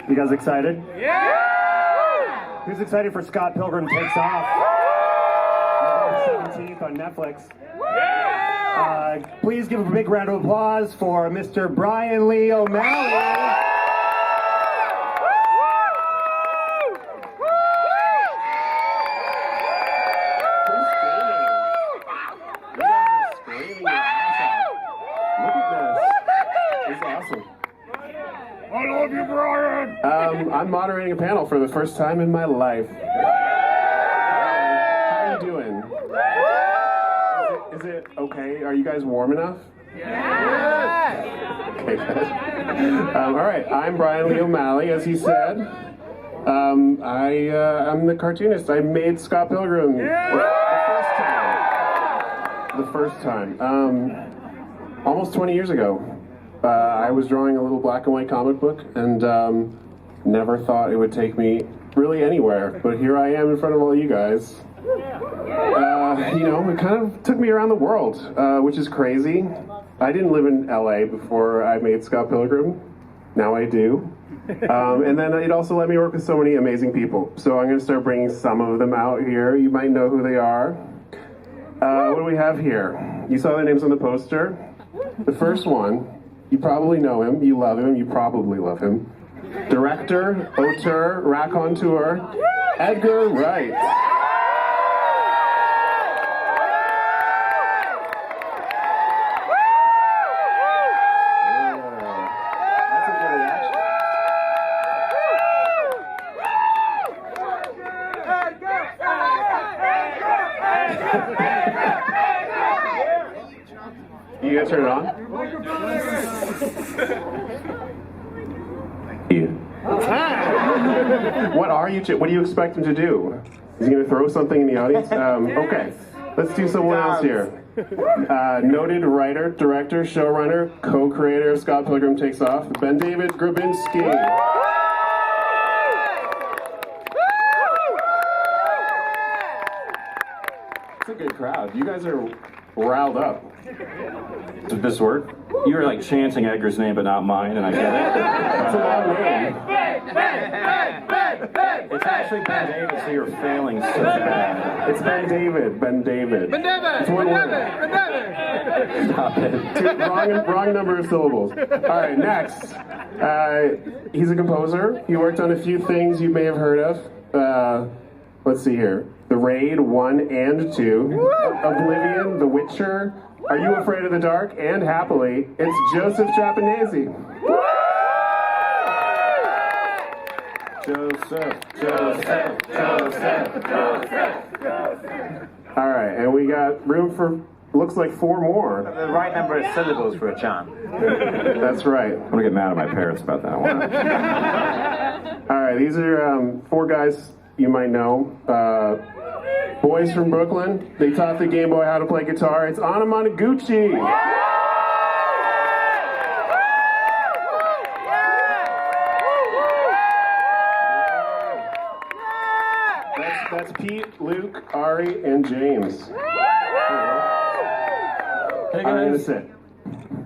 You guys excited? Yeah! Who's excited for Scott Pilgrim Takes Off? November 17th on Netflix. Yeah! Please give a big round of applause for Mr. Bryan Lee O'Malley. I love you, Bryan! I'm moderating a panel for the first time in my life. How are you doing? Is it okay? Are you guys warm enough? Yes! Okay, good. All right, I'm Bryan Lee O'Malley, as he said. I'm the cartoonist. I made Scott Pilgrim the first time. Almost 20 years ago. I was drawing a little black and white comic book and never thought it would take me really anywhere, but here I am in front of all you guys. You know, it kind of took me around the world, which is crazy. I didn't live in LA before I made Scott Pilgrim. Now I do. And then it also let me work with so many amazing people. So I'm going to start bringing some of them out here. You might know who they are. What do we have here? You saw their names on the poster. The first one, you probably know him, you love him, you probably love him. Director, auteur, raconteur, Edgar Wright. That's a good reaction. You gonna turn it on? What do you expect him to do? Is he going to throw something in the audience? Okay, let's do someone else here. Noted writer, director, showrunner, co-creator of Scott Pilgrim Takes Off, BenDavid Grabinski. It's a good crowd. You guys are riled up. Did this work? You were like chanting Edgar's name, but not mine, and I get it. That's a long name. It's actually BenDavid, so you're failing so bad. It's BenDavid. It's one word. Stop it. Wrong number of syllables. All right, next. He's a composer. He worked on a few things you may have heard of. Let's see here. The Raid 1 and 2. Oblivion, The Witcher. Are You Afraid of the Dark? And happily, it's Joseph Trapanese. Joseph. All right, and we got room for, looks like 4 more. The right number of syllables for a chant. That's right. I'm gonna get mad at my parents about that one. All right, these are 4 guys you might know. Boys from Brooklyn. They taught the Game Boy how to play guitar. It's Anamanaguchi. That's Pete, Luke, Ari, and James. Hey I'm gonna guys. sit.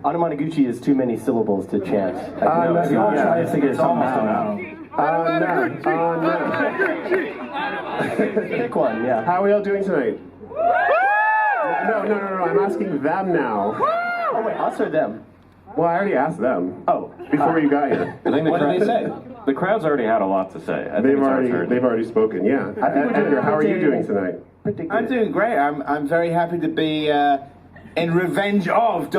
Anamanaguchi is too many syllables to chant. No, If you all yeah. try to figure something out. No. Pick one, yeah. How are y'all doing tonight? No. I'm asking them now. Oh wait, us or them? Well, I already asked them. Oh. Before you got here. I think What did they say? The crowd's already had a lot to say. I think They've it's our turn. already spoken, yeah. I think we're doing Edgar, how are you pretty- doing tonight? Pretty good. I'm doing great. I'm very happy to be in revenge of ...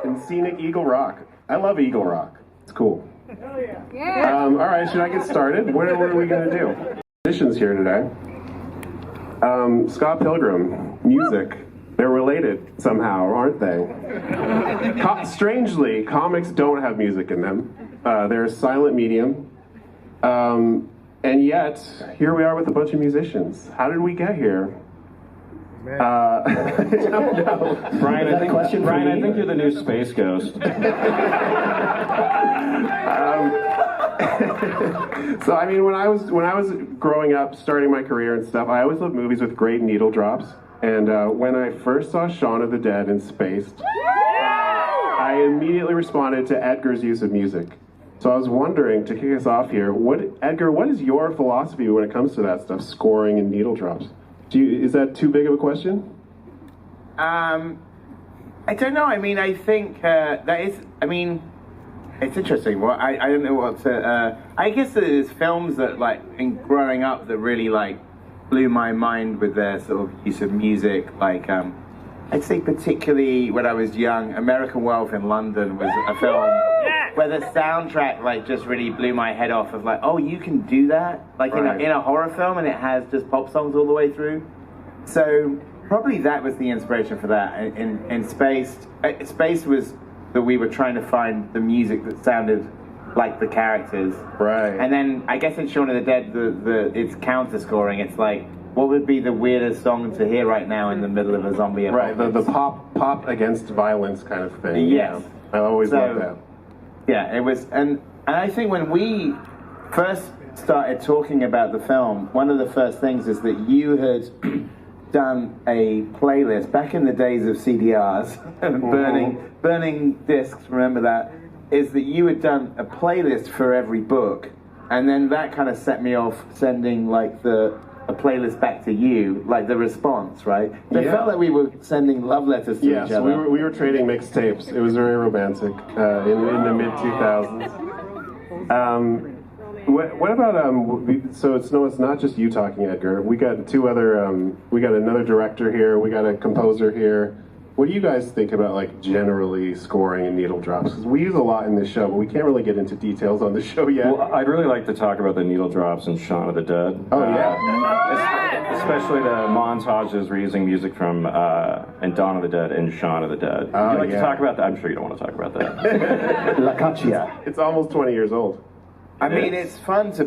In scenic Eagle Rock. I love Eagle Rock. It's cool. All right, should I get started? What are we going to do? Musicians here today. Scott Pilgrim, music. They're related somehow, aren't they? Strangely, comics don't have music in them. They're a silent medium. And yet, here we are with a bunch of musicians. How did we get here? I don't know. Brian, I think, question for Brian, I me? think you're the new space ghost. So I mean, when I was growing up, starting my career and stuff, I always loved movies with great needle drops. And when I first saw Shaun of the Dead in Spaced, I immediately responded to Edgar's use of music. So I was wondering, to kick us off here, Edgar, what is your philosophy when it comes to that stuff, scoring and needle drops? Is that too big of a question? I don't know. I mean, I think that is. I mean, it's interesting. Well, I don't know what to. I guess there's films that, like, in growing up, that really, like, blew my mind with their sort of use of music. Like, I'd say particularly when I was young, American Wealth in London was a film where the soundtrack, like, just really blew my head off. Of like, oh, you can do that, like, right. in a horror film, and it has just pop songs all the way through. So probably that was the inspiration for that. In Space was that we were trying to find the music that sounded like the characters. Right. And then I guess in Shaun of the Dead, it's counter scoring. It's like, what would be the weirdest song to hear right now in the middle of a zombie apocalypse? Right, the pop against violence kind of thing. Yes. Yeah. I always loved that. Yeah, it was, and I think when we first started talking about the film, one of the first things is that you had done a playlist back in the days of CDRs, burning discs, remember that, is that you had done a playlist for every book, and then that kind of set me off sending, like, a playlist back to you, like the response, right? It felt like we were sending love letters to each other. Yes, we were trading mixtapes. It was very romantic in the mid-2000s. What about so it's not just you talking, Edgar. We got two other we got another director here, we got a composer here. What do you guys think about, like, generally scoring and needle drops? Because we use a lot in this show, but we can't really get into details on the show yet. Well, I'd really like to talk about the needle drops in Shaun of the Dead. Oh, yeah. Especially the montages where using music from and Dawn of the Dead and Shaun of the Dead. Would you like to talk about that? I'm sure you don't want to talk about that. La Caccia. It's almost 20 years old. I mean, it's fun to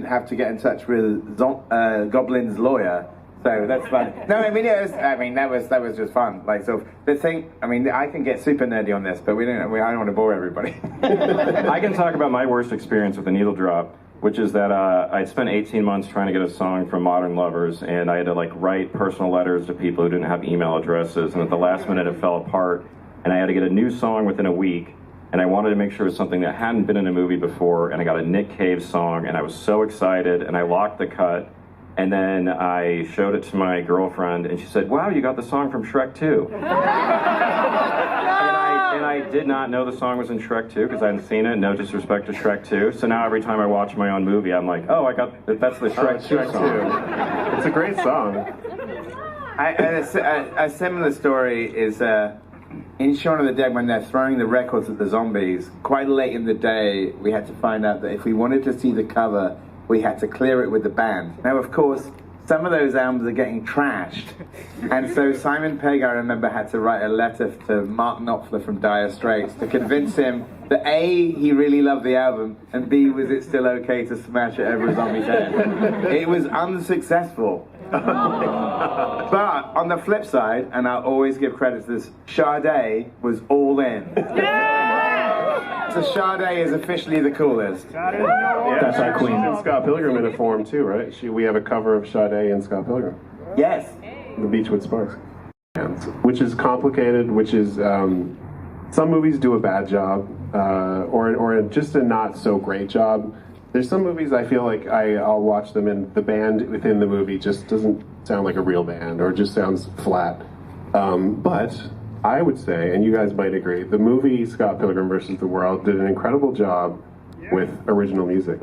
have to get in touch with Goblin's lawyer. So that's fun. No, I mean, that was just fun. Like, so the thing. I mean, I can get super nerdy on this, but I don't want to bore everybody. I can talk about my worst experience with the needle drop, which is that I'd spent 18 months trying to get a song from Modern Lovers, and I had to, like, write personal letters to people who didn't have email addresses, and at the last minute it fell apart, and I had to get a new song within a week, and I wanted to make sure it was something that hadn't been in a movie before, and I got a Nick Cave song, and I was so excited, and I locked the cut. And then I showed it to my girlfriend, and she said, "Wow, you got the song from Shrek 2." and I did not know the song was in Shrek 2 because I hadn't seen it. No disrespect to Shrek 2. So now every time I watch my own movie, I'm like, "Oh, that's the Shrek 2 song." It's a great song. A similar story is in Shaun of the Dead, when they're throwing the records at the zombies. Quite late in the day, we had to find out that if we wanted to see the cover, we had to clear it with the band. Now, of course, some of those albums are getting trashed. And so Simon Pegg, I remember, had to write a letter to Mark Knopfler from Dire Straits to convince him that A, he really loved the album, and B, was it still okay to smash it over a zombie's head? It was unsuccessful. But on the flip side, and I'll always give credit to this, Sade was all in. So Sade is officially the coolest. That's our queen. And Scott Pilgrim in a form too, right? We have a cover of Sade and Scott Pilgrim. Yes. The Beachwood Sparks. Which is complicated, which is, some movies do a bad job, or just a not so great job. There's some movies I feel like I'll watch them and the band within the movie just doesn't sound like a real band, or just sounds flat. But I would say, and you guys might agree, the movie Scott Pilgrim vs. the World did an incredible job with original music.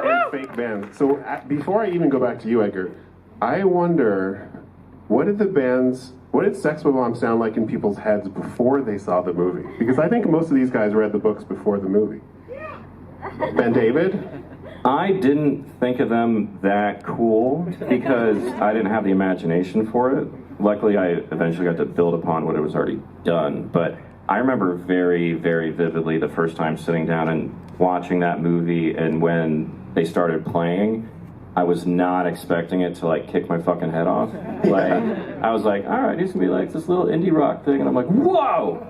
And fake bands. So before I even go back to you, Edgar, I wonder, what did Sex Bob-Omb sound like in people's heads before they saw the movie? Because I think most of these guys read the books before the movie. BenDavid? I didn't think of them that cool because I didn't have the imagination for it. Luckily, I eventually got to build upon what it was already done. But I remember very, very vividly the first time sitting down and watching that movie, and when they started playing, I was not expecting it to, like, kick my fucking head off. Like, I was like, all right, it's gonna be like this little indie rock thing, and I'm like, whoa!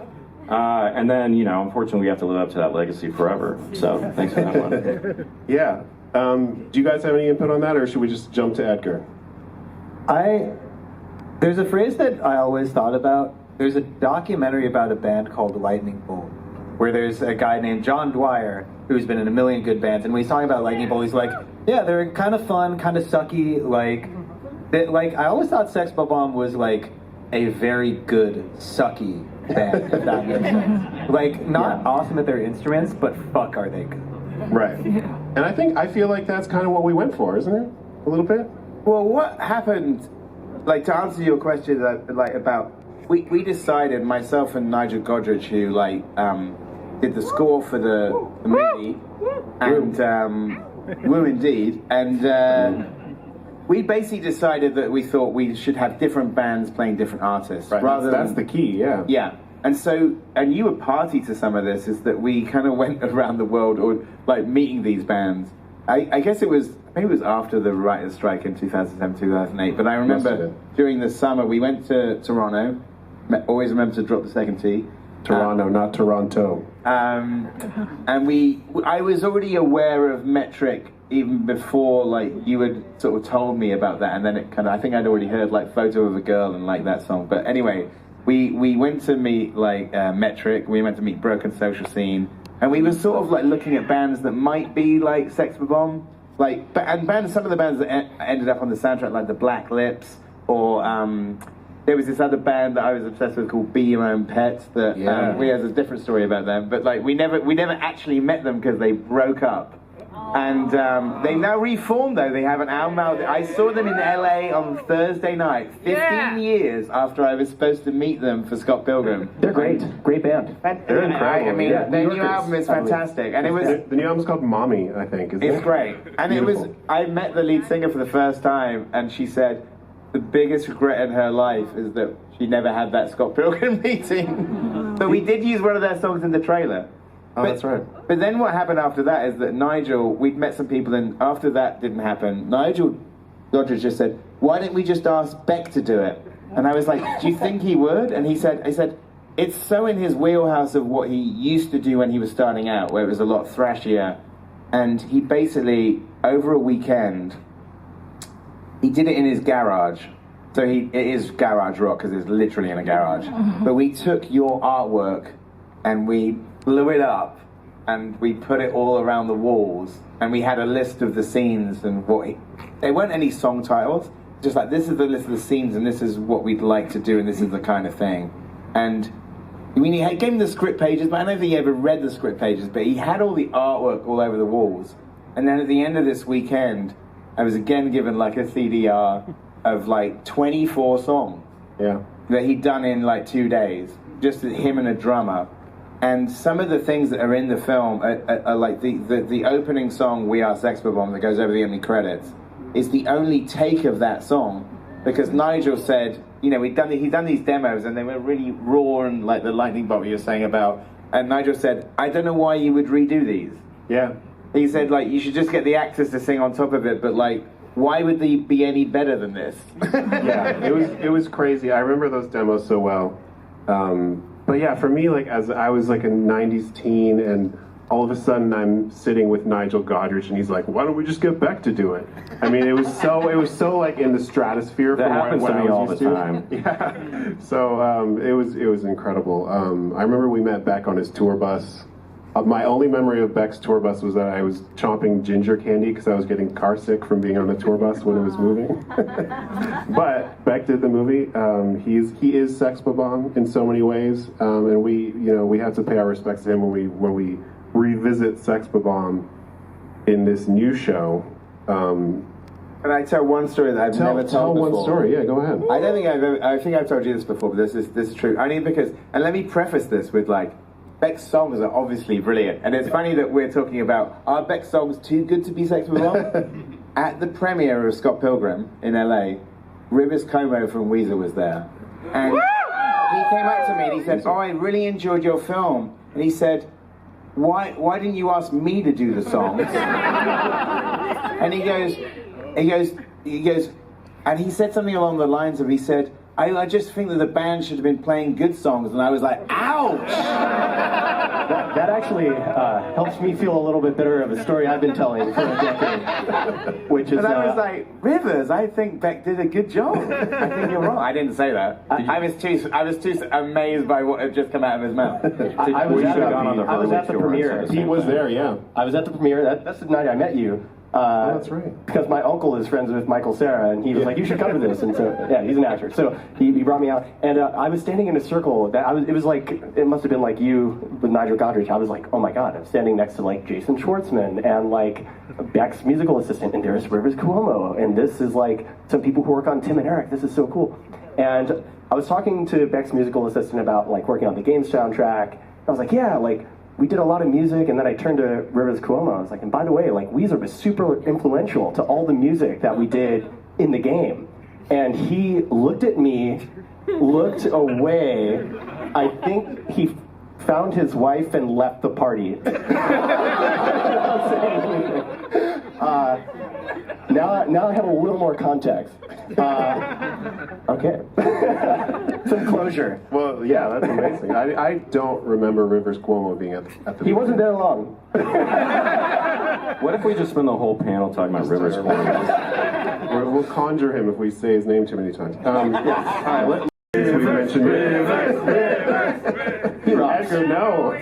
And then, unfortunately, we have to live up to that legacy forever. So, thanks for that one. Yeah. Do you guys have any input on that, or should we just jump to Edgar? There's a phrase that I always thought about. There's a documentary about a band called Lightning Bolt. where there's a guy named John Dwyer who's been in a million good bands, and when he's talking about Lightning Bolt, he's like, yeah, they're kind of fun, kind of sucky, like I always thought Sex Bob-Omb was like a very good sucky band, if that makes sense. Like, not awesome at their instruments, but fuck are they good. Right. And I feel like that's kind of what we went for, isn't it? A little bit? Well, what happened, like, to answer your question, like, about, we decided, myself and Nigel Godrich, who, like, did the score for the movie, and, woo indeed, and, we basically decided that we thought we should have different bands playing different artists. Right, that's the key, yeah. Yeah. And so, and you were party to some of this, is that we kind of went around the world, or like meeting these bands. I guess maybe it was after the writer's strike in 2007, 2008, but I remember during the summer we went to Toronto, always remember to drop the second T. Toronto, not Toronto. And I was already aware of Metric even before, like, you had sort of told me about that, and then it kind of, I think I'd already heard, like, Photo of a Girl and, like, that song. But anyway, we went to meet, like, Metric, we went to meet Broken Social Scene, and we were sort of, like, looking at bands that might be, like, Sex Bob-Omb, like, and some of the bands that ended up on the soundtrack, like the Black Lips, or, there was this other band that I was obsessed with called Be Your Own Pet, that, we had a different story about them, but, like, we never actually met them because they broke up. And they now reformed, though. They have an album out. I saw them in LA on Thursday night, 15 years after I was supposed to meet them for Scott Pilgrim. They're great. Great band. They're incredible. I mean, their new album is fantastic. And it was... The new album's called Mommy, I think. It's great. And Beautiful. it was... I met the lead singer for the first time, and she said the biggest regret in her life is that she never had that Scott Pilgrim meeting. But we did use one of their songs in the trailer. Oh, that's right. But then what happened after that is that Nigel, we'd met some people, and after that didn't happen, Nigel Godrich just said, why don't we just ask Beck to do it? And I was like, do you think he would? And he said, it's so in his wheelhouse of what he used to do when he was starting out, where it was a lot thrashier. And he basically, over a weekend, he did it in his garage. So it is garage rock, because it's literally in a garage. But we took your artwork and we blew it up, and we put it all around the walls, and we had a list of the scenes and there weren't any song titles, just like, this is the list of the scenes, and this is what we'd like to do, and this is the kind of thing. And we gave him the script pages, but I don't think he ever read the script pages, but he had all the artwork all over the walls. And then at the end of this weekend, I was again given like a CDR of like 24 songs that he'd done in like 2 days, just him and a drummer. And some of the things that are in the film are like the opening song, We Are Sex Bob-Omb, that goes over the ending credits, is the only take of that song, because Nigel said, you know, he'd done these demos and they were really raw and like the lightning bolt you were saying about, and Nigel said, I don't know why you would redo these. Yeah. He said, like, you should just get the actors to sing on top of it, but like, why would they be any better than this? Yeah, it was crazy. I remember those demos so well. But yeah, for me, like, as I was like a 90s teen, and all of a sudden I'm sitting with Nigel Godrich, and he's like, why don't we just get Beck to do it? I mean, it was so like in the stratosphere that from happens what to me I all was the used time. to. Yeah. So it was incredible. I remember we met Beck on his tour bus. My only memory of Beck's tour bus was that I was chomping ginger candy because I was getting car sick from being on the tour bus when it was moving. But Beck did the movie. He is Sex Bob-Omb in so many ways, and we have to pay our respects to him when we revisit Sex Bob-Omb in this new show. Can I tell one story that I've never told before? Tell one story. Yeah, go ahead. I think I've told you this before, but this is true. Only because, and let me preface this with like, Beck's songs are obviously brilliant, and it's funny that we're talking about, are Beck's songs too good to be Sex Bob-Omb? At the premiere of Scott Pilgrim in LA, Rivers Cuomo from Weezer was there, and he came up to me and he said, I really enjoyed your film, and he said, why didn't you ask me to do the songs? And he goes, and he said something along the lines of, he said, I just think that the band should have been playing good songs, and I was like, ouch! That actually helps me feel a little bit better of a story I've been telling for a decade, which is. And I was like, Rivers, I think Beck did a good job. I think you're wrong. I didn't say that. I was too amazed by what had just come out of his mouth. I was at the premiere. He was there, yeah. I was at the premiere. That's the night I met you. That's right. Because my uncle is friends with Michael Cera, and he was like, "You should come to this." And so, yeah, he's an actor. So he brought me out, and I was standing in a circle. It was like, it must have been like you with Nigel Godrich. I was like, "Oh my God!" I'm standing next to like Jason Schwartzman and like Beck's musical assistant, and there's Rivers Cuomo, and this is like some people who work on Tim and Eric. This is so cool. And I was talking to Beck's musical assistant about like working on the game soundtrack. I was like, "Yeah, like." We did a lot of music, and then I turned to Rivers Cuomo. I was like, and by the way, like Weezer was super influential to all the music that we did in the game. And he looked at me, looked away. I think he found his wife and left the party. Now I have a little more context. Okay. Some closure. Well, yeah, that's amazing. I don't remember Rivers Cuomo being at the He wasn't there long. What if we just spend the whole panel talking about Rivers Cuomo? We'll conjure him if we say his name too many times. All right, we mentioned Rivers. He rocks. Edgar, no.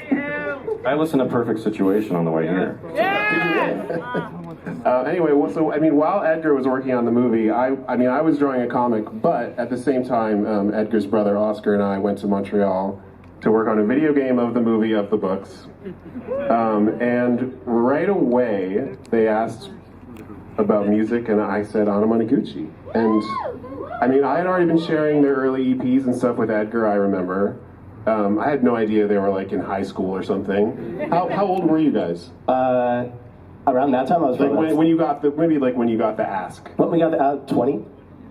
I listened to Perfect Situation on the way here. Anyway, so I mean, while Edgar was working on the movie, I was drawing a comic, but at the same time, Edgar's brother Oscar and I went to Montreal to work on a video game of the movie of the books. And right away, they asked about music, and I said Anamanaguchi. And I mean, I had already been sharing their early EPs and stuff with Edgar, I remember. I had no idea they were like in high school or something. How old were you guys? Around that time, I was like when you got the ask. When we got the 20.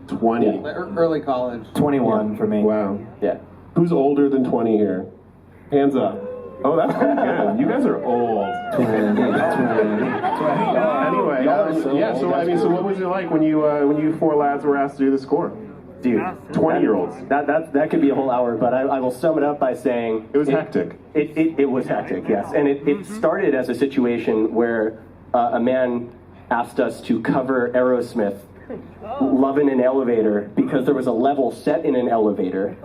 20. Yeah. Early college. 21 for me. Wow. Yeah. Who's older than 20 here? Hands up. Oh, that's pretty good. You guys are old. Anyway, So I mean, so what was it like when you four lads were asked to do the score? Dude, 20-year-olds. That could be a whole hour, but I will sum it up by saying it was hectic. It was hectic, yes, and it started as a situation where a man asked us to cover Aerosmith, "Love in an Elevator," because there was a level set in an elevator.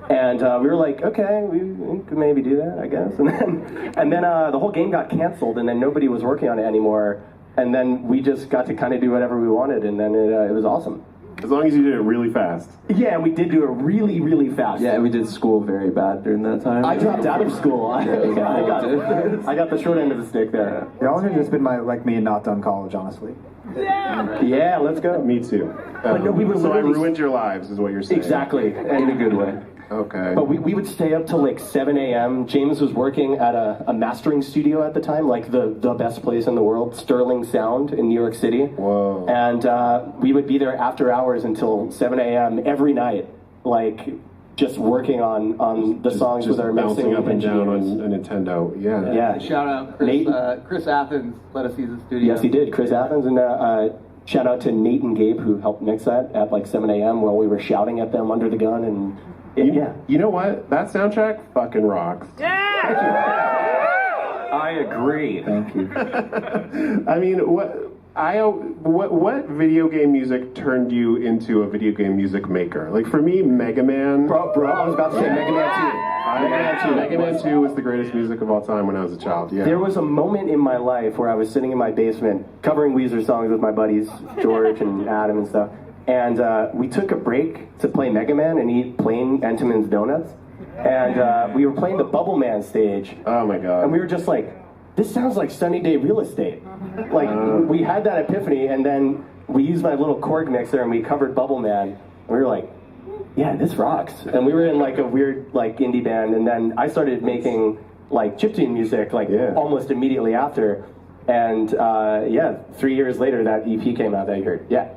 And we were like, okay, we could maybe do that, I guess. And then the whole game got canceled, and then nobody was working on it anymore. And then we just got to kind of do whatever we wanted, and then it was awesome. As long as you did it really fast. Yeah, and we did do it really, really fast. Yeah, we did school very bad during that time. I dropped out of school. I got the short end of the stick there. Y'all have just been me and not done college, honestly. Yeah, let's go. Me too. But no, we were so I literally ruined your lives, is what you're saying. Exactly, and in a good way. Okay. But we would stay up till like 7 a.m. James was working at a mastering studio at the time, like the best place in the world, Sterling Sound in New York City. Whoa. And we would be there after hours until 7 a.m. every night, like just working on the songs just with our bouncing mixing up and down engineers. on a Nintendo. Yeah. Yeah. Shout out Chris Athens let us use the studio. Yes, he did. Chris Athens, and shout out to Nate and Gabe who helped mix that at like 7 a.m. while we were shouting at them under the gun and. You know what? That soundtrack fucking rocks. I agree. Thank you. I mean, what video game music turned you into a video game music maker? Like for me, Mega Man. Bro, I was about to say Mega Man 2. Mega Man 2 was the greatest music of all time when I was a child. Yeah. There was a moment in my life where I was sitting in my basement covering Weezer songs with my buddies George and Adam and stuff. And we took a break to play Mega Man and eat plain Entenmann's donuts. And we were playing the Bubble Man stage. Oh my god. And we were just like, this sounds like Sunny Day Real Estate. Like, we had that epiphany, and then we used my little Korg mixer and we covered Bubble Man. And we were like, yeah, this rocks. And we were in like a weird like indie band, and then I started making like chiptune music like almost immediately after. And 3 years later that EP came out that you heard. Yeah.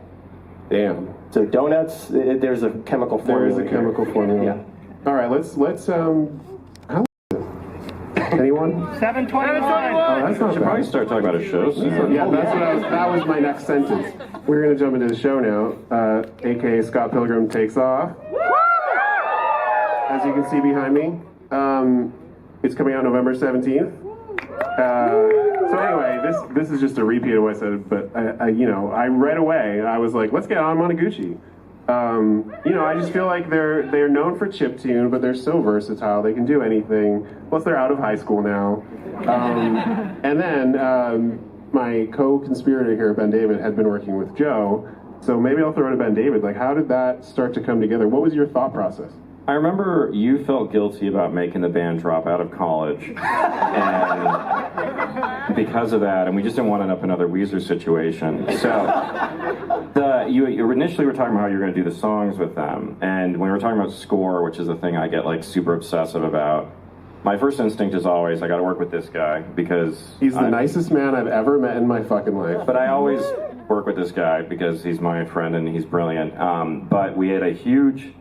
Damn. So donuts, there's a chemical formula. There is a chemical formula. Yeah. All right, let's how anyone? 7:21. Oh, that's not Should bad. probably start talking about a show soon. Yeah, that was my next sentence. We're gonna jump into the show now. AKA Scott Pilgrim takes off. as you can see behind me. It's coming out November 17th. So anyway, this is just a repeat of what I said, but I right away I was like, let's get Anamanaguchi. I just feel like they're known for chiptune, but they're so versatile. They can do anything. Plus, they're out of high school now. And then my co-conspirator here, BenDavid, had been working with Joe. So maybe I'll throw it to BenDavid. Like, how did that start to come together? What was your thought process? I remember you felt guilty about making the band drop out of college, and because of that, and we just didn't want to end up in another Weezer situation. So, you initially were talking about how you were going to do the songs with them, and when we were talking about score, which is the thing I get like super obsessive about, my first instinct is always I got to work with this guy because he's the nicest man I've ever met in my fucking life. But I always work with this guy because he's my friend and he's brilliant. But we had a huge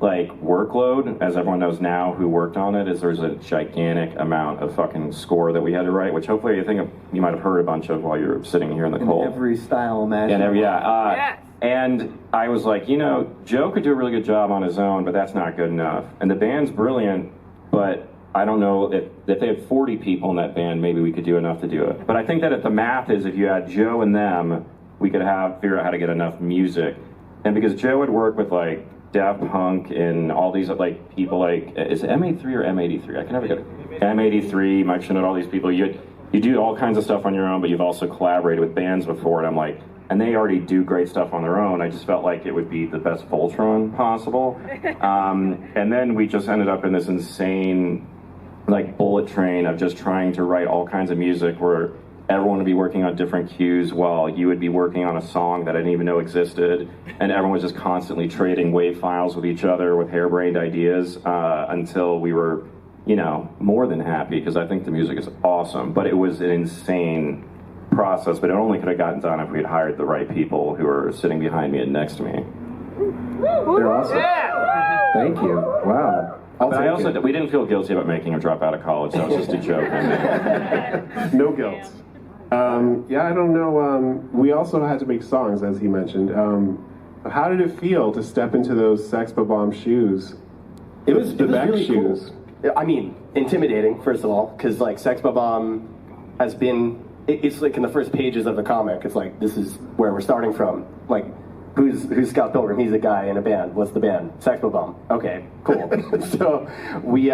workload, as everyone knows now who worked on it, is there's a gigantic amount of fucking score that we had to write, which hopefully you might have heard a bunch of while you're sitting here in the cold. Every style imaginable. And I was like, Joe could do a really good job on his own, but that's not good enough. And the band's brilliant, but I don't know if they had 40 people in that band, maybe we could do enough to do it. But I think that the math is if you had Joe and them, we could figure out how to get enough music. And because Joe would work with Daft Punk and all these people is it M83 or M83? I can never get it. M83, Mike Shinoda, all these people. You do all kinds of stuff on your own, but you've also collaborated with bands before, and I'm like, and they already do great stuff on their own. I just felt like it would be the best Voltron possible. And then we just ended up in this insane bullet train of just trying to write all kinds of music where everyone would be working on different cues while you would be working on a song that I didn't even know existed, and everyone was just constantly trading wave files with each other with harebrained ideas until we were, more than happy, because I think the music is awesome, but it was an insane process, but it only could have gotten done if we had hired the right people who are sitting behind me and next to me. They're awesome. Thank you. Wow. But we didn't feel guilty about making him drop out of college. That was just a joke. No guilt. I don't know. We also had to make songs, as he mentioned. How did it feel to step into those Sex Bob-Omb shoes? It was back really shoes. Cool. I mean, intimidating, first of all, because Sex Bob-Omb has been. It's in the first pages of the comic. It's this is where we're starting from. Who's Scott Pilgrim? He's a guy in a band. What's the band? Sex Bob-Omb. Okay, cool. So we,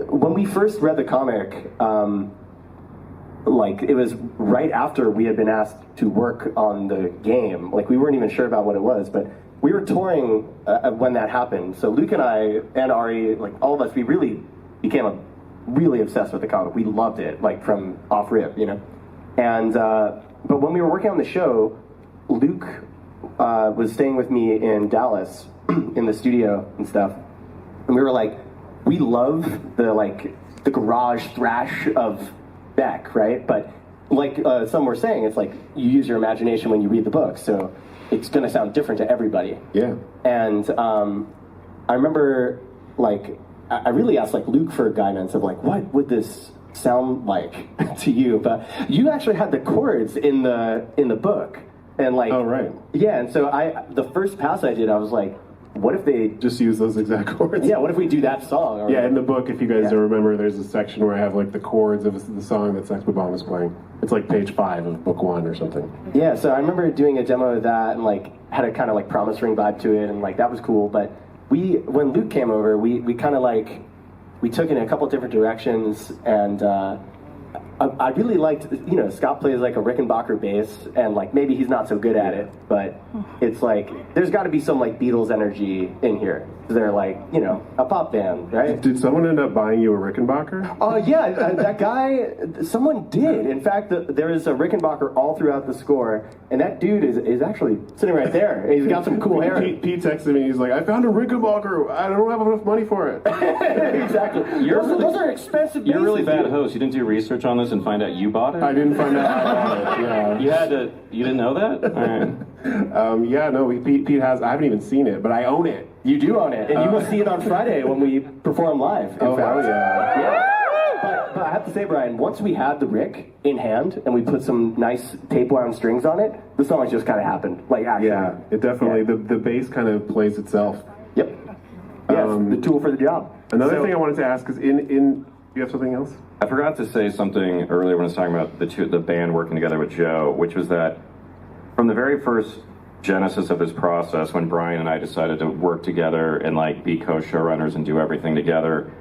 when we first read the comic, it was right after we had been asked to work on the game. We weren't even sure about what it was, but we were touring when that happened. So Luke and I and Ari, all of us, we really became really obsessed with the comic. We loved it, from off rip, And but when we were working on the show, Luke was staying with me in Dallas in the studio and stuff, and we were we love the garage thrash of Beck, right? But some were saying, it's you use your imagination when you read the book, so it's going to sound different to everybody. Yeah. And I remember I really asked Luke for guidance of what would this sound like to you? But you actually had the chords in the book. And oh, right. Yeah, and so the first pass I did, I was what if they just use those exact chords? Yeah, what if we do that song? Or, in the book, if you guys don't remember, there's a section where I have the chords of the song that Sex Bob-Omb is playing. It's page 5 of book 1 or something. Yeah, so I remember doing a demo of that and had a kind of promise ring vibe to it, and that was cool. But when Luke came over, we kind of we took in a couple different directions, and I really liked, Scott plays a Rickenbacker bass, and maybe he's not so good at it, but it's there's got to be some Beatles energy in here. They're a pop band, right? Did someone end up buying you a Rickenbacker? Oh yeah, that guy, someone did. In fact, there is a Rickenbacker all throughout the score, and that dude is actually sitting right there. He's got some cool hair. Pete texted me, he's I found a Rickenbacker, I don't have enough money for it. Exactly. Those are expensive You're a really bases, bad dude. host. You didn't do research on this and find out you bought it? I didn't find out I bought it, yeah. You didn't know that? All right. Pete has, I haven't even seen it, but I own it. You do own it, and you will see it on Friday when we perform live. In fact. Hell yeah. But I have to say, Brian, once we had the Rick in hand and we put some nice tape wound strings on it, the song just kind of happened. Actually. Yeah, it definitely, the bass kind of plays itself. Yep. the tool for the job. Another thing I wanted to ask is you have something else? I forgot to say something earlier when I was talking about the band working together with Joe, which was that from the very first genesis of this process, when Bryan and I decided to work together and like be co-showrunners and do everything together,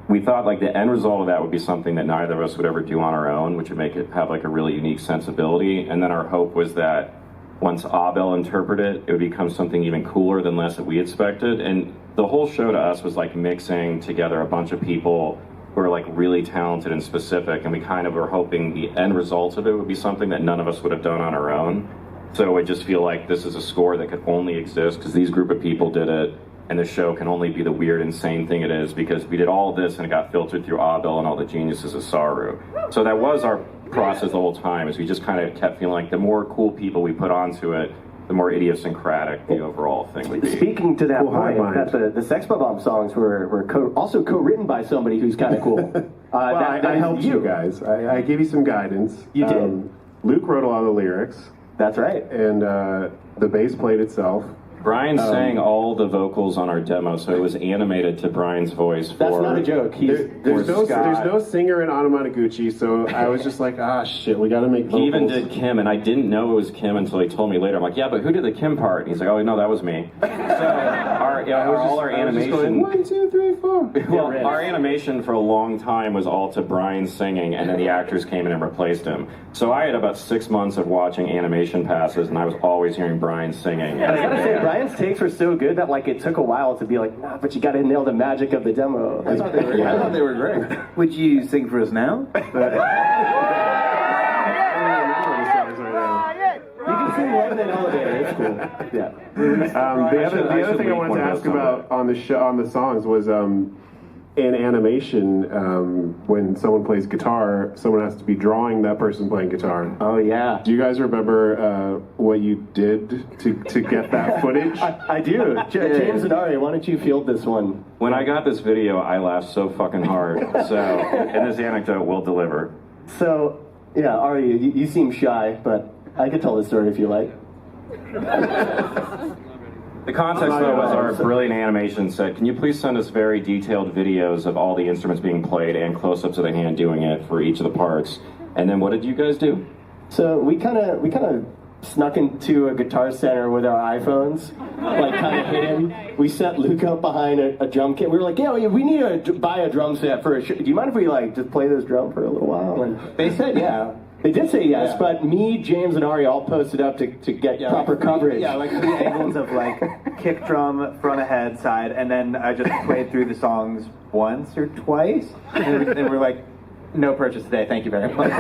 we thought like the end result of that would be something that neither of us would ever do on our own, which would make it have like a really unique sensibility. And then our hope was that once Abel interpreted it, it would become something even cooler than less that we expected. And the whole show to us was like mixing together a bunch of people who are like really talented and specific, and we kind of were hoping the end result of it would be something that none of us would have done on our own. So I just feel like this is a score that could only exist because these group of people did it, and the show can only be the weird, insane thing it is because we did all of this and it got filtered through Abel and all the geniuses of Saru. So that was our process the whole time, is we just kind of kept feeling like the more cool people we put onto it, the more idiosyncratic the overall thing would be. Speaking to that point, that the Sex Bob-Omb songs were also co-written by somebody who's kind of cool. I helped you guys. I gave you some guidance. You did. Luke wrote a lot of the lyrics. That's right. And the bass played itself. Bryan sang all the vocals on our demo, so it was animated to Bryan's voice. That's not a joke. There's no singer in Anamanaguchi, so I was just like, shit, we gotta make vocals. He even did Kim, and I didn't know it was Kim until he told me later. I'm like, yeah, but who did the Kim part? And he's like, oh, no, that was me. So our animation... Going, 1, 2, 3, 4. Well, our animation for a long time was all to Bryan singing, and then the actors came in and replaced him. So I had about 6 months of watching animation passes, and I was always hearing Bryan singing. I gotta say, Bryan's takes were so good that like it took a while to be like, nah, but you gotta nail the magic of the demo. I thought they were great. Would you sing for us now? You can sing Love in an Elevator. It's cool. Yeah. The other thing I wanted to ask about on the songs was in animation, when someone plays guitar, someone has to be drawing that person playing guitar. Oh yeah. Do you guys remember what you did to get that footage? I do. James and Ari, why don't you field this one? When I got this video, I laughed so fucking hard. So, and this anecdote will deliver. So, yeah, Ari, you seem shy, but I could tell the story if you like. The context, though, was our brilliant animation said, can you please send us very detailed videos of all the instruments being played and close-ups of the hand doing it for each of the parts? And then what did you guys do? So we kind of snuck into a Guitar Center with our iPhones, like kind of hidden. We set Luke up behind a drum kit. We were like, yeah, we need to buy a drum set for a show. Do you mind if we like just play this drum for a little while? And they said, yeah. They did say yes, but me, James, and Ari all posted up to get proper coverage. Yeah, like 3 angles of like kick drum, front ahead, side, and then I just played through the songs once or twice, and we're like, no purchase today, thank you very much.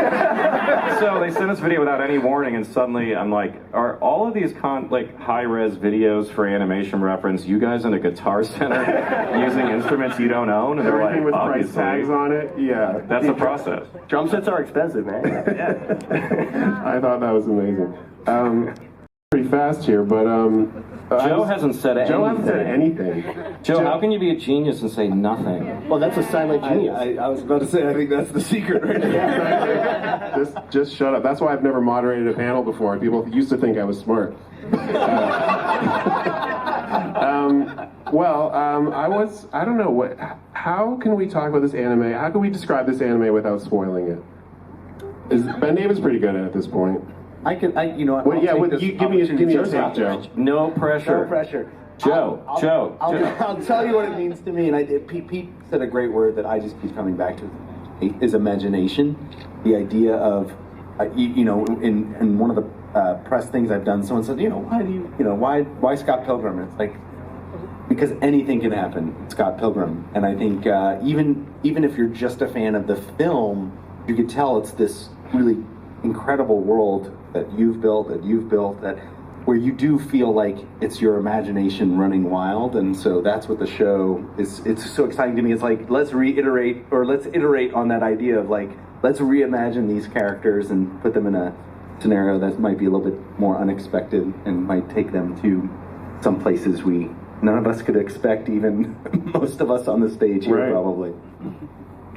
So they sent us video without any warning, and suddenly I'm like, are all of these high-res videos for animation reference you guys in a Guitar Center using instruments you don't own? And they're everything like, with obviously. price tags on it. Yeah, that's the process. Drum sets are expensive, man. Yeah. I thought that was amazing. Pretty fast here, but Joe hasn't said anything. Joe hasn't said anything. Joe, how can you be a genius and say nothing? Well, that's a silent genius. I was about to say, I think that's the secret right there. Just shut up. That's why I've never moderated a panel before. People used to think I was smart. I don't know how can we talk about this anime? How can we describe this anime without spoiling it? BenDavid's pretty good at this point. Give me your take, Joe. No pressure. No pressure. Joe. I'll tell you what it means to me, and Pete said a great word that I just keep coming back to, is imagination. The idea of, in one of the press things I've done, someone said, why Scott Pilgrim? And it's like, because anything can happen, Scott Pilgrim. And I think even if you're just a fan of the film, you could tell it's this really incredible world that you've built, that where you do feel like it's your imagination running wild. And so that's what the show is. It's so exciting to me. It's like, let's iterate on that idea of like, let's reimagine these characters and put them in a scenario that might be a little bit more unexpected and might take them to some places none of us could expect, even most of us on the stage here, right. Probably.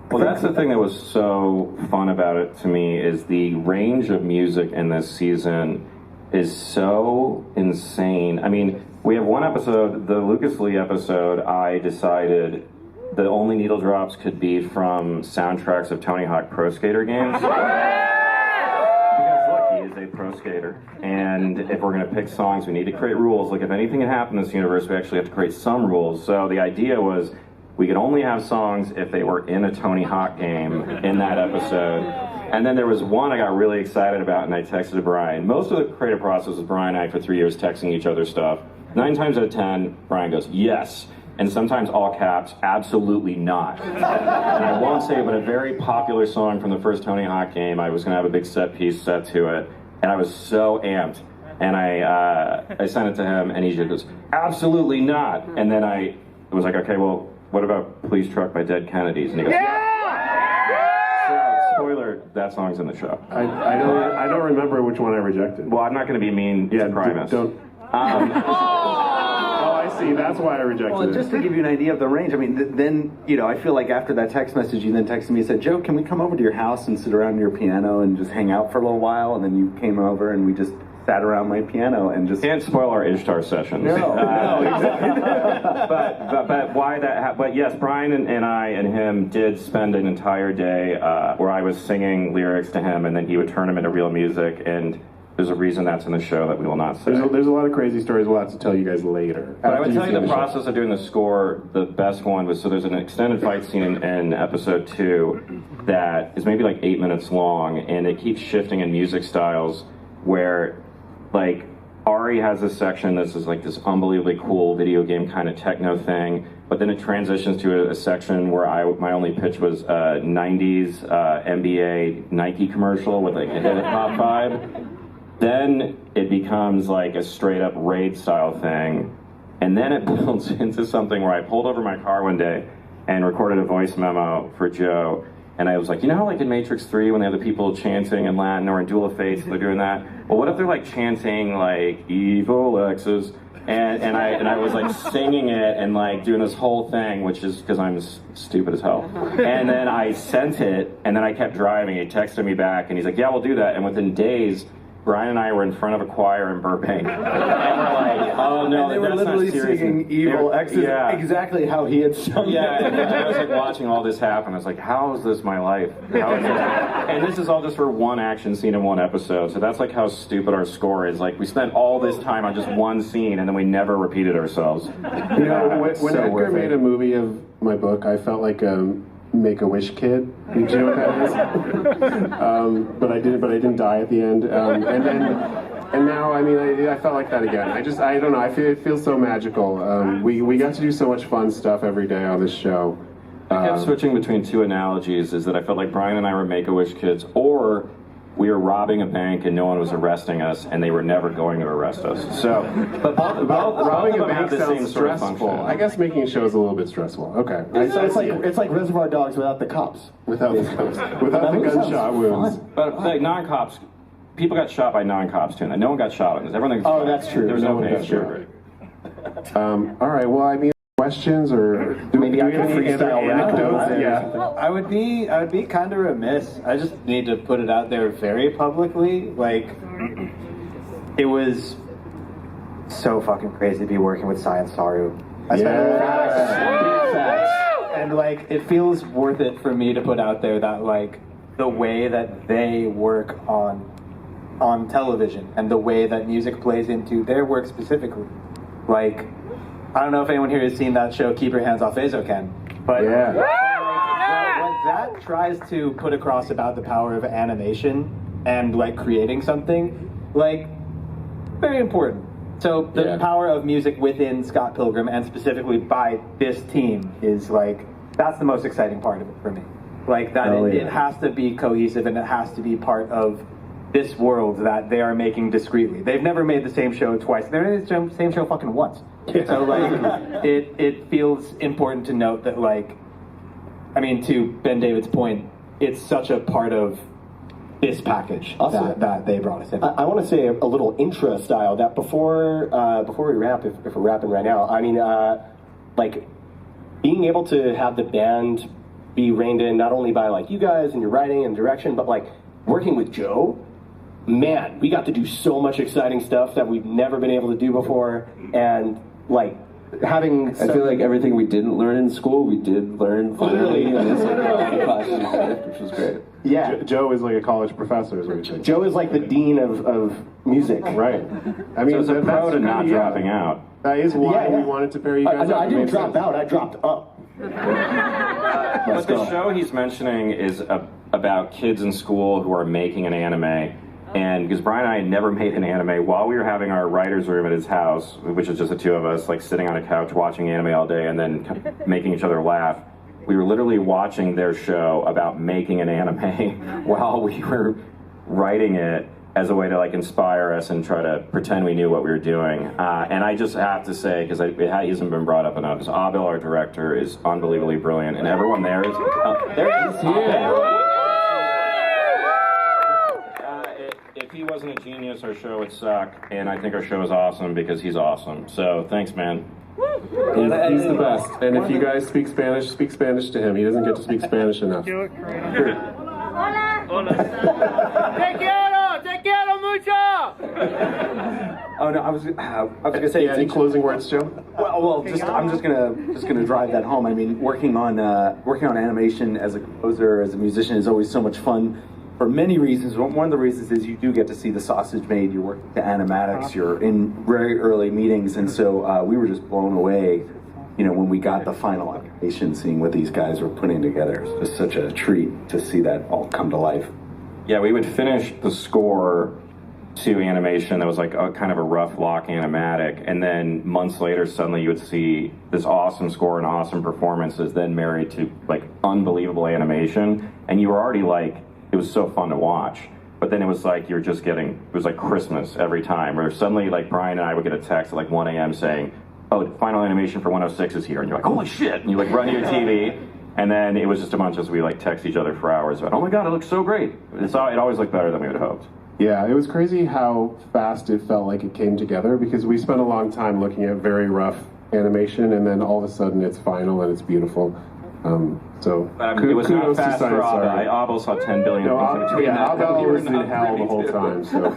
Well, that's the thing that was so fun about it to me, is the range of music in this season is so insane. I mean, We have one episode, the Lucas Lee episode, I decided the only needle drops could be from soundtracks of Tony Hawk Pro Skater games. Because look, he is a pro skater. And if we're going to pick songs, we need to create rules. Like if anything had happened in this universe, we actually have to create some rules. So the idea was we could only have songs if they were in a Tony Hawk game in that episode. And then there was one I got really excited about, and I texted to Bryan. Most of the creative process was Bryan and I for 3 years texting each other stuff. 9 times out of 10, Bryan goes, yes. And sometimes all caps, absolutely not. And I won't say, but a very popular song from the first Tony Hawk game, I was going to have a big set piece set to it. And I was so amped. And I sent it to him, and he just goes, absolutely not. And then I was like, okay, well, what about Police Truck by Dead Kennedys? And he goes, yeah! So, spoiler, that song's in the show. I don't remember which one I rejected. Well, I'm not going to be mean to Primus. Don't. Oh, I see. That's why I rejected Well, it. just to give you an idea of the range, I mean, then, you know, I feel like after that text message, you then texted me and said, Joe, can we come over to your house and sit around your piano and just hang out for a little while? And then you came over and we just sat around my piano and just... Can't spoil our Ishtar sessions. No, exactly. but why that? But yes, Bryan and I and him did spend an entire day where I was singing lyrics to him, and then he would turn them into real music. And there's a reason that's in the show that we will not say. There's a lot of crazy stories we'll have to tell you guys later. But I would tell you the process of doing the score, the best one was, so there's an extended fight scene in episode 2 that is maybe like 8 minutes long, and it keeps shifting in music styles where, like, Ari has this section that's just like this unbelievably cool video game kind of techno thing, but then it transitions to a section where my only pitch was 90s NBA Nike commercial with like a hip-hop vibe. Then it becomes like a straight up raid style thing. And then it builds into something where I pulled over my car one day and recorded a voice memo for Joe. And I was like, you know how like in Matrix 3 when they have the people chanting in Latin, or in Duel of Fates they're doing that? Well, what if they're like chanting like evil X's? And I was like singing it and like doing this whole thing, which is because I'm stupid as hell. And then I sent it, and then I kept driving. He texted me back and he's like, yeah, we'll do that. And within days, Bryan and I were in front of a choir in Burbank. And we're like, oh no, and they were that's literally not serious. singing evil X's, exactly how he had sung it. Yeah, and I was like watching all this happen. I was like, how is this my life? How is this? And this is all just for one action scene in one episode. So that's like how stupid our score is. Like we spent all this time on just one scene, and then we never repeated ourselves. You know, when Edgar made a movie of my book, I felt like Make-A-Wish kid. Did you know what that is? But I didn't die at the end. And now, I mean, I felt like that again. I don't know. It feels so magical. We got to do so much fun stuff every day on this show. I kept switching between two analogies. Is that I felt like Bryan and I were Make-A-Wish kids, or we were robbing a bank and no one was arresting us, and they were never going to arrest us. So, but robbing a have bank the same sounds sort of stressful. function. I guess making a show is a little bit stressful. Okay. It's like Reservoir Dogs without the cops. Without the gunshot wounds. But like non-cops, people got shot by non-cops too. No one got shot on this. Everyone thinks. Oh, that's true. There was no one got pay. All right. Well, I mean, questions or Maybe I can any freestyle rap. anecdotes? Yeah. I would be kind of remiss. I just need to put it out there very publicly. Like, it was so fucking crazy to be working with Science Saru. And like, it feels worth it for me to put out there that like the way that they work on television and the way that music plays into their work specifically. Like, I don't know if anyone here has seen that show, Keep Your Hands Off Azoken, but Yeah. what that tries to put across about the power of animation and like creating something, like, very important. So the power of music within Scott Pilgrim, and specifically by this team, is like, that's the most exciting part of it for me. Like that, it has to be cohesive and it has to be part of this world that they are making discreetly. They've never made the same show twice. They made the same show fucking once. So like, it feels important to note that, like, I mean, to BenDavid's point, it's such a part of this package that they brought us in. I want to say a little intro style that before we wrap, if we're wrapping right now, I mean, like, being able to have the band be reined in not only by like you guys and your writing and direction, but like working with Joe, man, we got to do so much exciting stuff that we've never been able to do before, and like having. I feel like everything we didn't learn in school, we did learn finally in this class, which was great. Yeah, Joe is like a college professor, is what you're saying. Joe is like the dean of music. Right. I mean, So it's a pro to not yeah. dropping out. That is why Yeah. we wanted to pair you guys No, up. I didn't drop out. I dropped up. But the show he's mentioning is about kids in school who are making an anime. And because Bryan and I had never made an anime, while we were having our writer's room at his house, which is just the two of us, like sitting on a couch watching anime all day and then making each other laugh, we were literally watching their show about making an anime while we were writing it as a way to like inspire us and try to pretend we knew what we were doing. And I just have to say, because it hasn't been brought up enough, is Abel, our director, is unbelievably brilliant, and everyone there is. There he is. Abel. If he wasn't a genius, our show would suck, and I think our show is awesome because he's awesome. So thanks, man. He's the best. And if you guys speak Spanish to him. He doesn't get to speak Spanish enough. Do it, Hola. Hola. Te quiero mucho. Oh no, I was gonna say. Any closing words, Joe? Well, I'm just gonna drive that home. I mean, working on animation as a composer, as a musician, is always so much fun. For many reasons. One of the reasons is you do get to see the sausage made. You're working to animatics. You're in very early meetings, and so we were just blown away. You know, when we got the final animation, seeing what these guys were putting together, it was just such a treat to see that all come to life. Yeah, we would finish the score to animation that was like a kind of a rough lock animatic, and then months later suddenly you would see this awesome score and awesome performances then married to like unbelievable animation, and you were already like, it was so fun to watch. But then it was like you were just getting, it was like Christmas every time, where suddenly like Bryan and I would get a text at like 1 a.m. saying, oh, final animation for 106 is here, and you're like, holy shit, and you like run to your TV, and then it was just a bunch of us, we like text each other for hours about, oh my god, it looks so great. It always looked better than we would have hoped. Yeah, it was crazy how fast it felt like it came together, because we spent a long time looking at very rough animation, and then all of a sudden it's final and it's beautiful. So it was not kudos to fast for Science Abel. Art. Abel saw 10 billion things in between that. Abel We were was in not hell the privy whole to. time. So,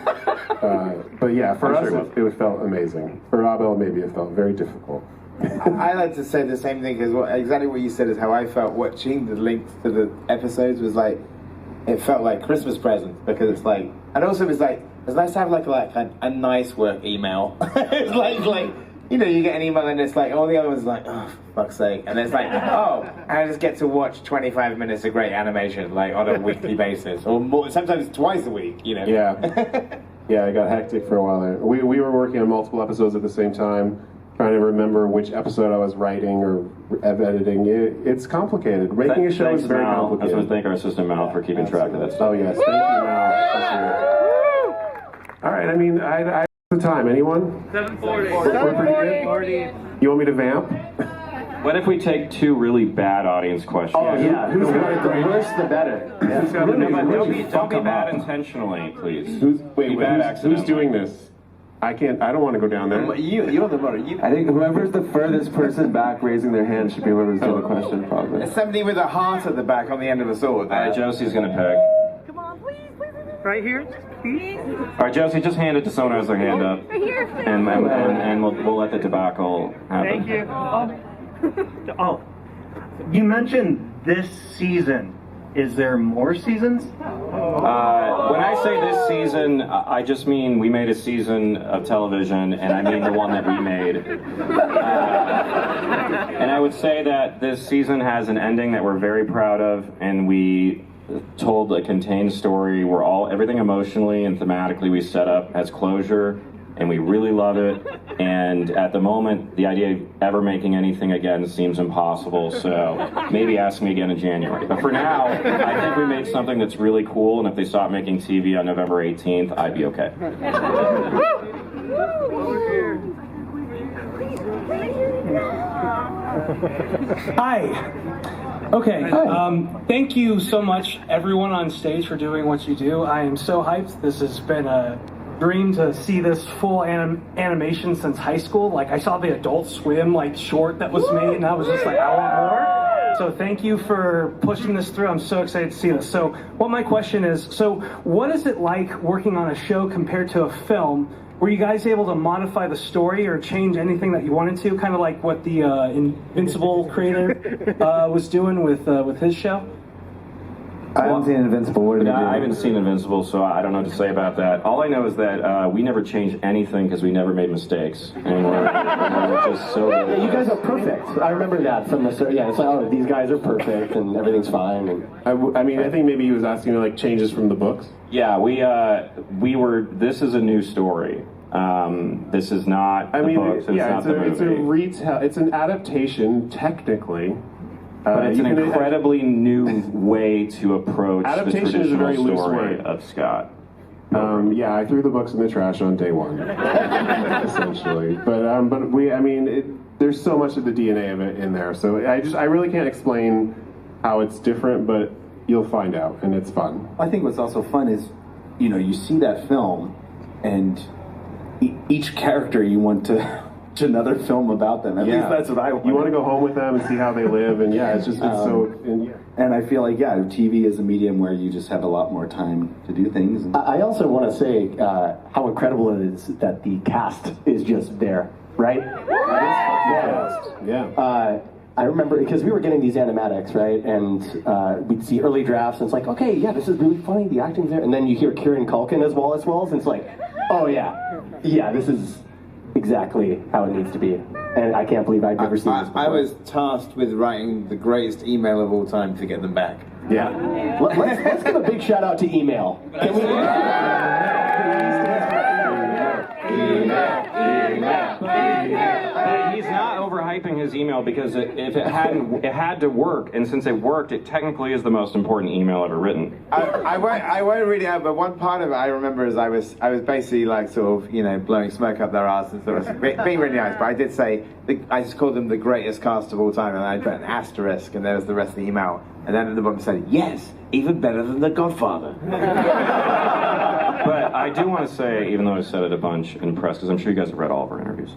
but yeah, for I'm us sure it felt amazing. For Abel, maybe it felt very difficult. I like to say the same thing, because exactly what you said is how I felt watching the links to the episodes. Was like, it felt like Christmas presents, because it's like, and also it's like, it's nice to have like a nice work email. It's like you know, you get an email and it's like, all the other ones like, oh, for fuck's sake. And it's like, oh, and I just get to watch 25 minutes of great animation, like, on a weekly basis. Or more, sometimes twice a week, you know? Yeah. Yeah, it got hectic for a while there. We were working on multiple episodes at the same time, trying to remember which episode I was writing or editing. It's complicated. Making a show is very Mal. I complicated. just want to thank our assistant Mal for keeping track of that stuff. Oh, yes. Thank you, Mal. All right, I mean, I the time. Anyone? 7:40. We're pretty good? You want me to vamp? What if we take two really bad audience questions? Oh yeah, Who's got it? the worse the better. Yeah. Who's got it? Don't be bad intentionally, please. Wait, who's doing this? I don't want to go down there. You have the motor. I think whoever's the furthest person back raising their hand should be whoever's doing the question, probably. There's somebody with a heart at the back on the end of a sword. Josie's gonna pick. Come on, please. Right here, please. All right, Josie, just hand it to someone who has their hand up, Right here. and we'll let the debacle happen. Thank you. Oh, you mentioned this season. Is there more seasons? When I say this season, I just mean we made a season of television, and I mean the one that we made. And I would say that this season has an ending that we're very proud of, and we told a contained story where everything emotionally and thematically we set up has closure, and we really love it. And at the moment, the idea of ever making anything again seems impossible, so maybe ask me again in January. But for now, I think we made something that's really cool, and if they stop making TV on November 18th, I'd be okay. Hi. Okay, thank you so much, everyone on stage, for doing what you do. I am so hyped. This has been a dream to see this full animation since high school. Like, I saw the Adult Swim, like, short that was made, and I was just like, I want more. So thank you for pushing this through. I'm so excited to see this. So what my question is, so what is it like working on a show compared to a film? Were you guys able to modify the story or change anything that you wanted to? Kind of like what the Invincible creator was doing with his show? I haven't seen Invincible. What did I haven't seen Invincible, so I don't know what to say about that. All I know is that we never changed anything because we never made mistakes. And we're just so good. Yeah, you guys are perfect. I remember that from the start. Yeah, it's like, oh, these guys are perfect and everything's fine. And I mean, I think maybe he was asking me like changes from the books. Yeah, we were. This is a new story. This is not the books. It's not the movie. It's a retell. It's an adaptation, technically. But it's an incredibly new way to approach the traditional story of Scott. Yeah, I threw the books in the trash on day one, essentially. But we, I mean, there's so much of the DNA of it in there. So I really can't explain how it's different, but you'll find out, and it's fun. I think what's also fun is, you see that film, and each character you want to another film about them. At least that's what I want. You want to go home with them and see how they live, and it's so. And I feel like TV is a medium where you just have a lot more time to do things. I also want to say how incredible it is that the cast is just there, right? Yeah. I remember because we were getting these animatics, right, and we'd see early drafts, and it's like, okay, yeah, this is really funny, the acting's there, and then you hear Kieran Culkin as Wallace Wells, and it's like, oh yeah, this is exactly how it needs to be, and I can't believe I've never seen this before. I was tasked with writing the greatest email of all time to get them back. Yeah. Let's give a big shout out to email. Can we? He's not overhyping his email because if it had to work, and since it worked, it technically is the most important email ever written. I won't read it out, but one part of it I remember is I was basically like sort of blowing smoke up their ass and sort of being really nice. But I did say I just called them the greatest cast of all time, and I put an asterisk, and there was the rest of the email, and then at the bottom said yes, even better than The Godfather. But I do want to say, even though I said it a bunch in press, because I'm sure you guys have read all of our interviews,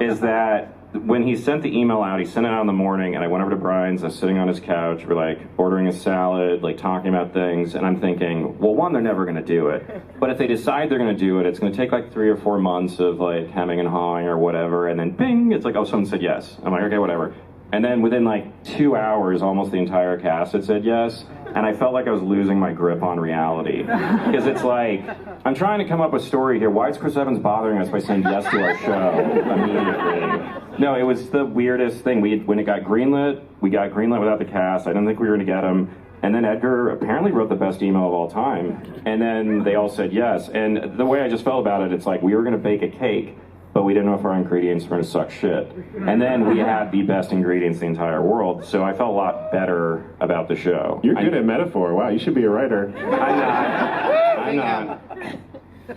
is that when he sent the email out, he sent it out in the morning, and I went over to Bryan's, I was sitting on his couch, we're like ordering a salad, like talking about things, and I'm thinking, well, one, they're never going to do it, but if they decide they're going to do it, it's going to take like 3 or 4 months of like hemming and hawing or whatever, and then bing, it's like, oh, someone said yes. I'm like, okay, whatever. And then within like 2 hours, almost the entire cast had said yes, and I felt like I was losing my grip on reality. Because it's like, I'm trying to come up with a story here. Why is Chris Evans bothering us by saying yes to our show immediately? No, it was the weirdest thing. When it got greenlit, we got greenlit without the cast. I didn't think we were going to get him. And then Edgar apparently wrote the best email of all time. And then they all said yes. And the way I just felt about it, it's like we were going to bake a cake, but we didn't know if our ingredients were going to suck shit. And then we had the best ingredients in the entire world, so I felt a lot better about the show. You're good at metaphor. Wow, you should be a writer. I'm not.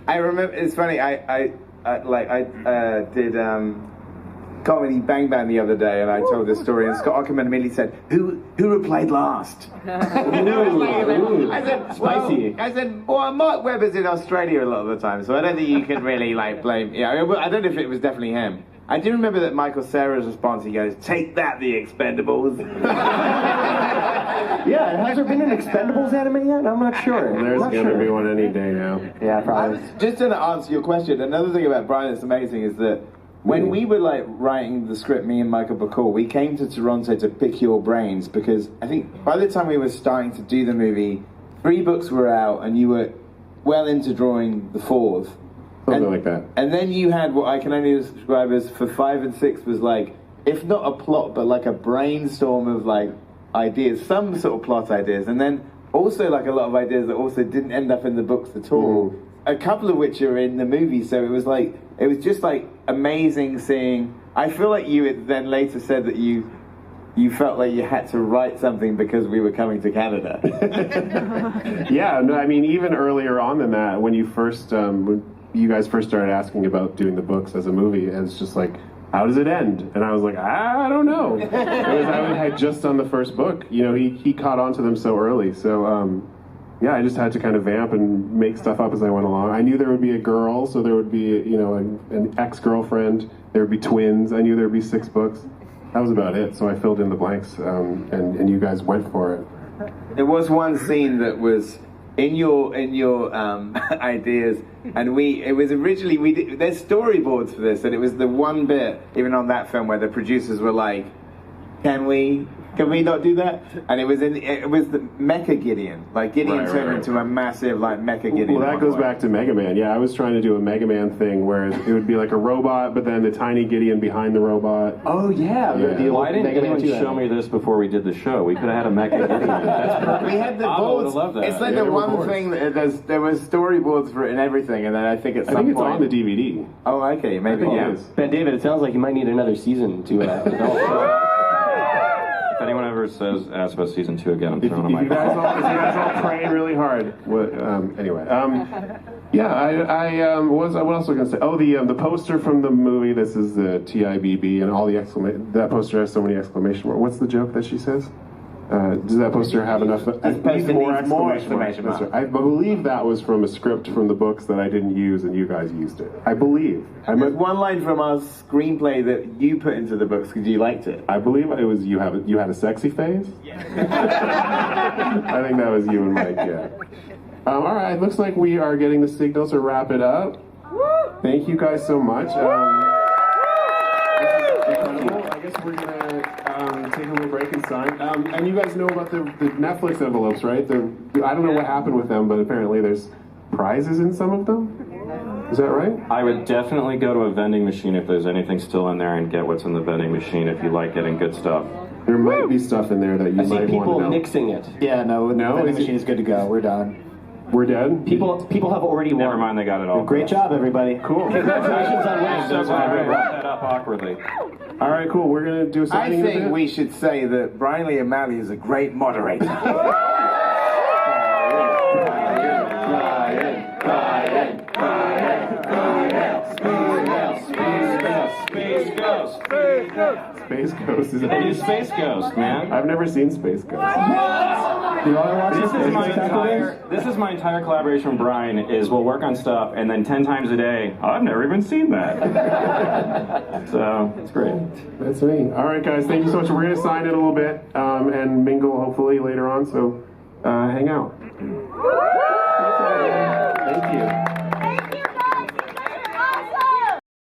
I remember, it's funny, I did Comedy Bang Bang the other day, and I told this story, and Scott Pilgrim immediately said, who replied last? I said, spicy. I said, well, Mark Webber's in Australia a lot of the time, so I don't think you can really blame. Yeah, I don't know if it was definitely him. I do remember that Michael Cera's response. He goes, "Take that, the Expendables." Yeah, has there been an Expendables anime yet? I'm not sure. There's gonna be one any day now. Yeah, probably. Just to answer your question, another thing about Bryan that's amazing is that when we were writing the script, me and Michael Bacall, we came to Toronto to pick your brains because I think by the time we were starting to do the movie, 3 books were out and you were well into drawing the 4th. Something like that. And then you had what I can only describe as for 5 and 6 was if not a plot, but a brainstorm of ideas, some sort of plot ideas, and then also a lot of ideas that also didn't end up in the books at all. A couple of which are in the movie, so it was just amazing seeing. I feel like you then later said that you felt like you had to write something because we were coming to Canada. Yeah, no, I mean even earlier on than that, when you first, when you guys first started asking about doing the books as a movie, and it's just how does it end? And I was like, I don't know. I had just done the first book. He caught on to them so early, so. Yeah, I just had to kind of vamp and make stuff up as I went along. I knew there would be a girl, so there would be, an ex-girlfriend. There would be twins. I knew there would be 6 books. that was about it. So I filled in the blanks, and you guys went for it. There was one scene that was in your ideas, and it was originally there's storyboards for this, and it was the one bit even on that film where the producers were like, Can we not do that? And it was the Mecha Gideon. Like Gideon turned into a massive like Mecha Gideon. Well, that goes back to Mega Man. Yeah, I was trying to do a Mega Man thing where it would be like a robot, but then the tiny Gideon behind the robot. Oh yeah. Why didn't anyone show me this before we did the show? We could have had a Mecha Gideon. That's perfect. We had the I boards. would love that. It's like Yeah, the one boards. thing that there was storyboards for it and everything, and then I think at some I think it's point on the DVD. Oh, okay, maybe I think yeah. it is. BenDavid, it sounds like you might need another season to develop. If anyone ever asks about season 2 again, I'm If throwing you them my guys all pray really hard. Anyway, yeah, what else was I gonna say? Oh, the poster from the movie. This is the TIBB, and all the that poster has so many exclamation marks. What's the joke that she says? Does that poster have enough? Needs more exclamation marks. I believe that was from a script from the books that I didn't use, and you guys used it. I believe. There's one line from our screenplay that you put into the books because you liked it. I believe it was you had a sexy face. Yeah. I think that was you and Mike. Yeah. All right. Looks like we are getting the signal to wrap it up. Thank you guys so much. I guess we're gonna take a little break and sign. And you guys know about the Netflix envelopes, right? I don't know what happened with them, but apparently there's prizes in some of them. Is that right? I would definitely go to a vending machine if there's anything still in there and get what's in the vending machine if you like getting good stuff. There might be stuff in there that you I see might want people to know. mixing it. Yeah, no, the vending is it- machine is good to go. We're done. We're dead? People have already Never won. mind, they got it all. Great job, everybody. Cool. Congratulations on winning. So glad I brought that up awkwardly. All right, cool. We're going to do a I signing in a think bit. we should say that Bryan Lee O'Malley is a great moderator. Space Ghost is Hey, Space Ghost, man. I've never seen Space Ghost. This is my entire collaboration with Bryan is we'll work on stuff and then 10 times a day, I've never even seen that. So, it's great. That's me. All right, guys. Thank you so much. We're going to sign in a little bit and mingle hopefully later on. So hang out.